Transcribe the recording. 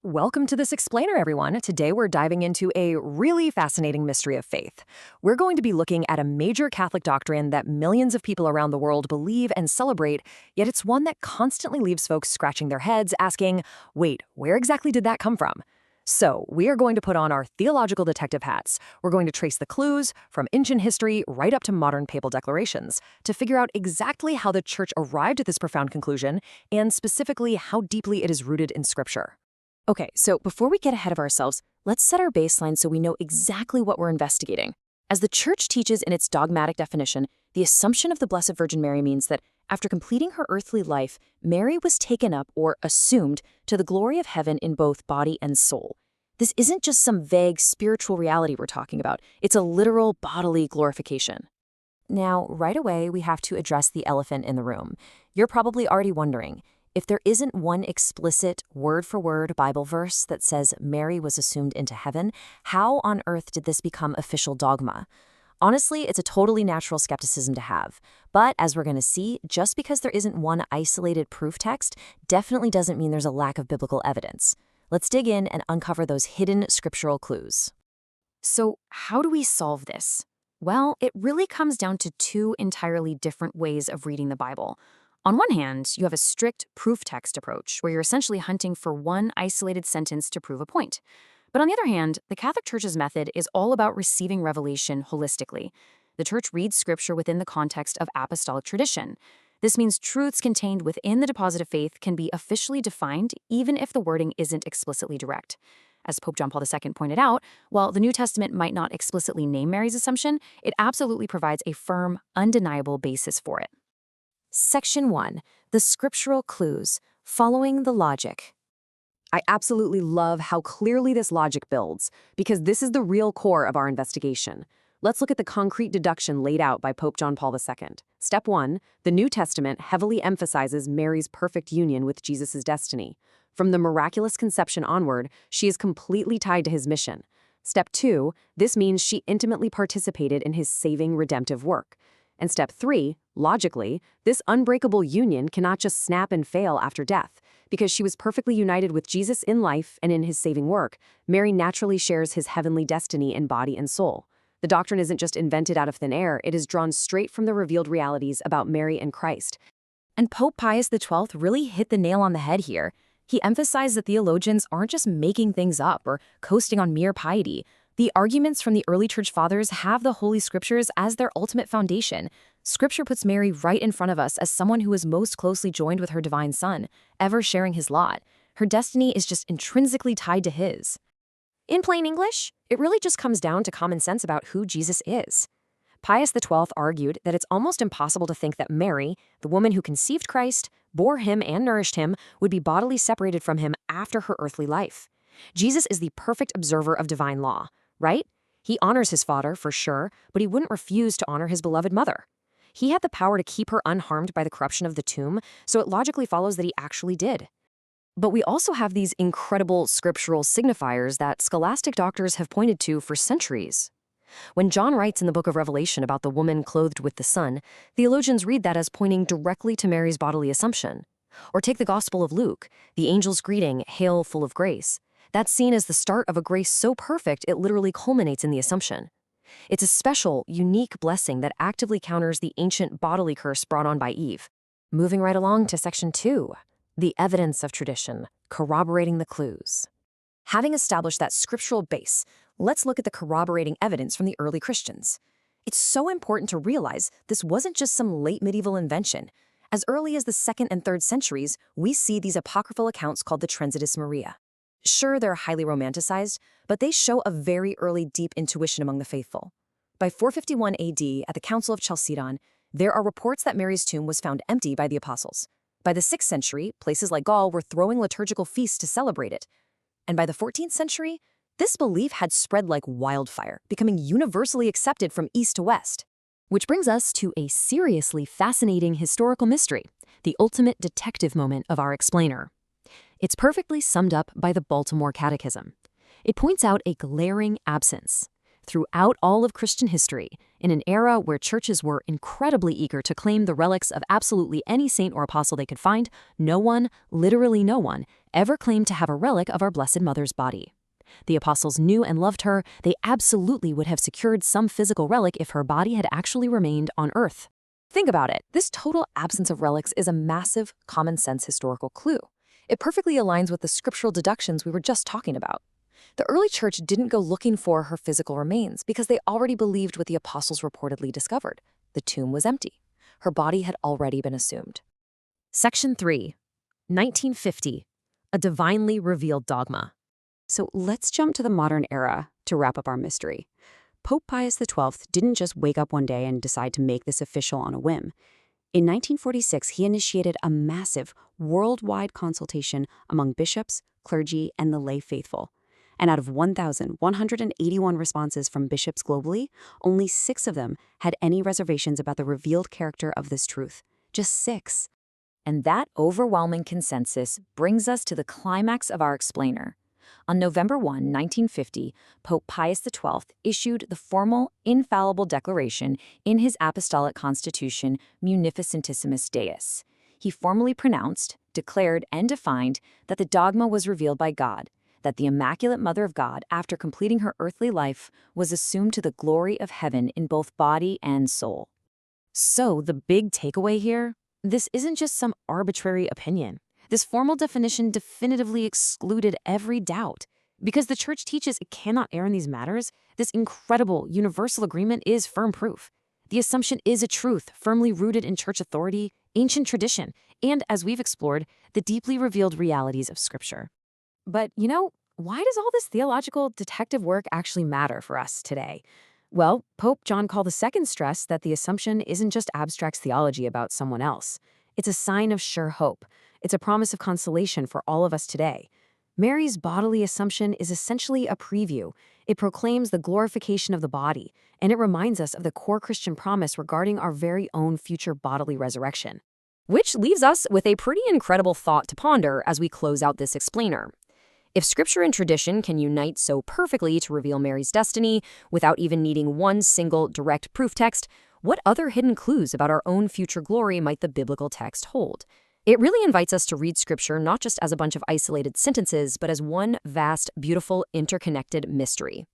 Welcome to this explainer, everyone. Today we're diving into a really fascinating mystery of faith. We're going to be looking at a major Catholic doctrine that millions of people around the world believe and celebrate, yet it's one that constantly leaves folks scratching their heads, asking, wait, where exactly did that come from? So we are going to put on our theological detective hats. We're going to trace the clues from ancient history right up to modern papal declarations to figure out exactly how the Church arrived at this profound conclusion and specifically how deeply it is rooted in Scripture. Okay, so before we get ahead of ourselves, let's set our baseline so we know exactly what we're investigating. As the Church teaches in its dogmatic definition, the Assumption of the Blessed Virgin Mary means that after completing her earthly life, Mary was taken up or assumed to the glory of heaven in both body and soul. This isn't just some vague spiritual reality we're talking about. It's a literal bodily glorification. Now, right away, we have to address the elephant in the room. You're probably already wondering, if there isn't one explicit, word-for-word Bible verse that says Mary was assumed into heaven, how on earth did this become official dogma? Honestly, it's a totally natural skepticism to have. But as we're going to see, just because there isn't one isolated proof text definitely doesn't mean there's a lack of biblical evidence. Let's dig in and uncover those hidden scriptural clues. So, how do we solve this? Well, it really comes down to two entirely different ways of reading the Bible. On one hand, you have a strict proof text approach, where you're essentially hunting for one isolated sentence to prove a point. But on the other hand, the Catholic Church's method is all about receiving revelation holistically. The Church reads Scripture within the context of apostolic tradition. This means truths contained within the deposit of faith can be officially defined, even if the wording isn't explicitly direct. As Pope John Paul II pointed out, while the New Testament might not explicitly name Mary's Assumption, it absolutely provides a firm, undeniable basis for it. Section 1. The Scriptural Clues, Following the Logic. I absolutely love how clearly this logic builds, because this is the real core of our investigation. Let's look at the concrete deduction laid out by Pope John Paul II. Step 1. The New Testament heavily emphasizes Mary's perfect union with Jesus' destiny. From the miraculous conception onward, she is completely tied to his mission. Step 2. This means she intimately participated in his saving redemptive work. And step 3, logically, this unbreakable union cannot just snap and fail after death. Because she was perfectly united with Jesus in life and in his saving work, Mary naturally shares his heavenly destiny in body and soul. The doctrine isn't just invented out of thin air, it is drawn straight from the revealed realities about Mary and Christ. And Pope Pius XII really hit the nail on the head here. He emphasized that theologians aren't just making things up or coasting on mere piety. The arguments from the early church fathers have the Holy Scriptures as their ultimate foundation. Scripture puts Mary right in front of us as someone who is most closely joined with her divine Son, ever sharing his lot. Her destiny is just intrinsically tied to his. In plain English, it really just comes down to common sense about who Jesus is. Pius XII argued that it's almost impossible to think that Mary, the woman who conceived Christ, bore him and nourished him, would be bodily separated from him after her earthly life. Jesus is the perfect observer of divine law. Right? He honors his father, for sure, but he wouldn't refuse to honor his beloved mother. He had the power to keep her unharmed by the corruption of the tomb, so it logically follows that he actually did. But we also have these incredible scriptural signifiers that scholastic doctors have pointed to for centuries. When John writes in the book of Revelation about the woman clothed with the sun, theologians read that as pointing directly to Mary's bodily assumption. Or take the Gospel of Luke, the angel's greeting, "Hail, full of grace." That's seen as the start of a grace so perfect it literally culminates in the Assumption. It's a special, unique blessing that actively counters the ancient bodily curse brought on by Eve. Moving right along to Section 2, the evidence of tradition, corroborating the clues. Having established that scriptural base, let's look at the corroborating evidence from the early Christians. It's so important to realize this wasn't just some late medieval invention. As early as the 2nd and 3rd centuries, we see these apocryphal accounts called the Transitus Maria. Sure, they're highly romanticized, but they show a very early deep intuition among the faithful. By 451 AD, at the Council of Chalcedon, there are reports that Mary's tomb was found empty by the apostles. By the 6th century, places like Gaul were throwing liturgical feasts to celebrate it. And by the 14th century, this belief had spread like wildfire, becoming universally accepted from east to west. Which brings us to a seriously fascinating historical mystery, the ultimate detective moment of our explainer. It's perfectly summed up by the Baltimore Catechism. It points out a glaring absence. Throughout all of Christian history, in an era where churches were incredibly eager to claim the relics of absolutely any saint or apostle they could find, no one, literally no one, ever claimed to have a relic of our Blessed Mother's body. The apostles knew and loved her. They absolutely would have secured some physical relic if her body had actually remained on earth. Think about it. This total absence of relics is a massive, common-sense historical clue. It perfectly aligns with the scriptural deductions we were just talking about. The early church didn't go looking for her physical remains because they already believed what the apostles reportedly discovered. The tomb was empty. Her body had already been assumed. Section 3. 1950. A divinely revealed dogma. So let's jump to the modern era to wrap up our mystery. Pope Pius XII didn't just wake up one day and decide to make this official on a whim. In 1946, he initiated a massive worldwide consultation among bishops, clergy, and the lay faithful. And out of 1,181 responses from bishops globally, only 6 of them had any reservations about the revealed character of this truth. Just 6. And that overwhelming consensus brings us to the climax of our explainer. On November 1, 1950, Pope Pius XII issued the formal, infallible declaration in his apostolic constitution Munificentissimus Deus. He formally pronounced, declared, and defined that the dogma was revealed by God, that the Immaculate Mother of God, after completing her earthly life, was assumed to the glory of heaven in both body and soul. So, the big takeaway here? This isn't just some arbitrary opinion. This formal definition definitively excluded every doubt. Because the Church teaches it cannot err in these matters, this incredible universal agreement is firm proof. The assumption is a truth firmly rooted in Church authority, ancient tradition, and, as we've explored, the deeply revealed realities of Scripture. But, why does all this theological detective work actually matter for us today? Well, Pope John Paul II stressed that the assumption isn't just abstract theology about someone else. It's a sign of sure hope. It's a promise of consolation for all of us today. Mary's bodily assumption is essentially a preview. It proclaims the glorification of the body, and it reminds us of the core Christian promise regarding our very own future bodily resurrection. Which leaves us with a pretty incredible thought to ponder as we close out this explainer. If Scripture and tradition can unite so perfectly to reveal Mary's destiny without even needing one single direct proof text, what other hidden clues about our own future glory might the biblical text hold? It really invites us to read Scripture not just as a bunch of isolated sentences, but as one vast, beautiful, interconnected mystery.